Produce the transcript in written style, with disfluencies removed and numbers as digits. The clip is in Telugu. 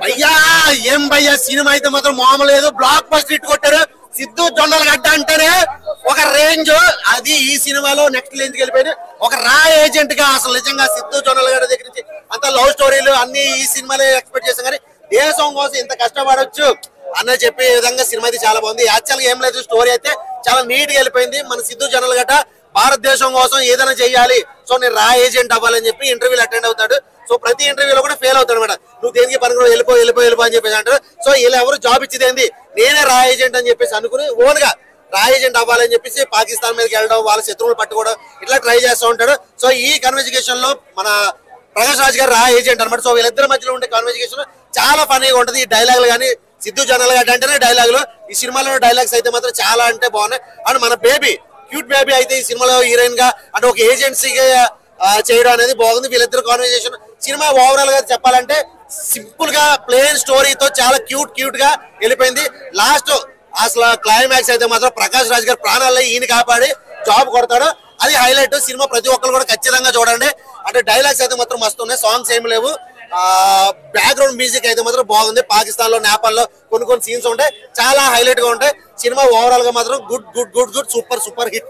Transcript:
భయ్యా ఏం భయ్యా సినిమా అయితే మాత్రం మామూలు లేదు, బ్లాక్ బస్టర్ హిట్ కొట్టారు. సిద్ధు జొన్నలగడ్డ అంటేనే ఒక రేంజ్, అది ఈ సినిమాలో నెక్స్ట్ రేంజ్ కి వెళ్ళిపోయింది. ఒక రా ఏజెంట్ గా అసలు నిజంగా సిద్ధు జొన్నలగడ్డ దగ్గర నుంచి అంత లవ్ స్టోరీలు అన్ని ఈ సినిమాలో ఎక్స్పెక్ట్ చేసాం, కానీ దేశం కోసం ఇంత కష్టపడవచ్చు అన్న చెప్పే విధంగా సినిమా అయితే చాలా బాగుంది. యాక్చువల్ గా ఏం లేదు, స్టోరీ అయితే చాలా నీట్ గా వెళ్ళిపోయింది. మన సిద్ధు జొన్నలగడ్డ భారతదేశం కోసం ఏదైనా చెయ్యాలి, సో నేను రా ఏజెంట్ అవ్వాలని చెప్పి ఇంటర్వ్యూలు అటెండ్ అవుతాడు. సో ప్రతి ఇంటర్వ్యూలో కూడా ఫెయిల్ అవుతాడు అనమాట. నువ్వు దేనికి పనికి వెళ్ళిపో అని చెప్పేసి అంటారు. సో ఇలా ఎవరు జాబ్ ఇచ్చేది ఏంది, నేనే రా ఏజెంట్ అని చెప్పేసి అనుకుని ఓన్ గా రా ఏజెంట్ అవ్వాలని చెప్పేసి పాకిస్తాన్ మీదకి వెళ్ళడం, వాళ్ళ శత్రువులు పట్టుకోవడం ఇట్లా ట్రై చేస్తూ ఉంటాడు. సో ఈ కన్వర్జేషన్ లో మన ప్రకాష్ రాజ్ గారు రా ఏజెంట్ అనమాట. సో వీళ్ళిద్దరి మధ్యలో ఉండే కన్వర్జేషన్ చాలా ఫనీగా ఉంటుంది. ఈ డైలాగులు కానీ సిద్ధు జొన్నలగడ్డ అంటేనే డైలాగులు, ఈ సినిమాలో డైలాగ్స్ అయితే మాత్రం చాలా అంటే బాగున్నాయి. అండ్ మన బేబీ క్యూట్ బేబీ అయితే ఈ సినిమాలో హీరోయిన్ గా అంటే ఒక ఏజెన్సీగా చేయడం అనేది బాగుంది. వీళ్ళిద్దరు కాన్వర్జేషన్ సినిమా ఓవరాల్ గా చెప్పాలంటే సింపుల్ గా ప్లేన్ స్టోరీతో చాలా క్యూట్ గా వెళ్ళిపోయింది. లాస్ట్ అసలు క్లైమాక్స్ అయితే మాత్రం ప్రకాష్ రాజ్ గారు ప్రాణాల్లో ఈయన కాపాడి జాబ్ కొడతాడు, అది హైలైట్. సినిమా ప్రతి ఒక్కరు కూడా ఖచ్చితంగా చూడండి. అంటే డైలాగ్స్ అయితే మాత్రం మస్తు ఉన్నాయి, సాంగ్స్ ఏమి లేవు. బ్యాక్గ్రౌండ్ మ్యూజిక్ అయితే మాత్రం బాగుంది. పాకిస్తాన్ లో నేపాల్ లో కొన్ని సీన్స్ ఉంటాయి, చాలా హైలైట్ గా ఉంటాయి. సినిమా ఓవరాల్ గా మాత్రం గుడ్ సూపర్ హిట్.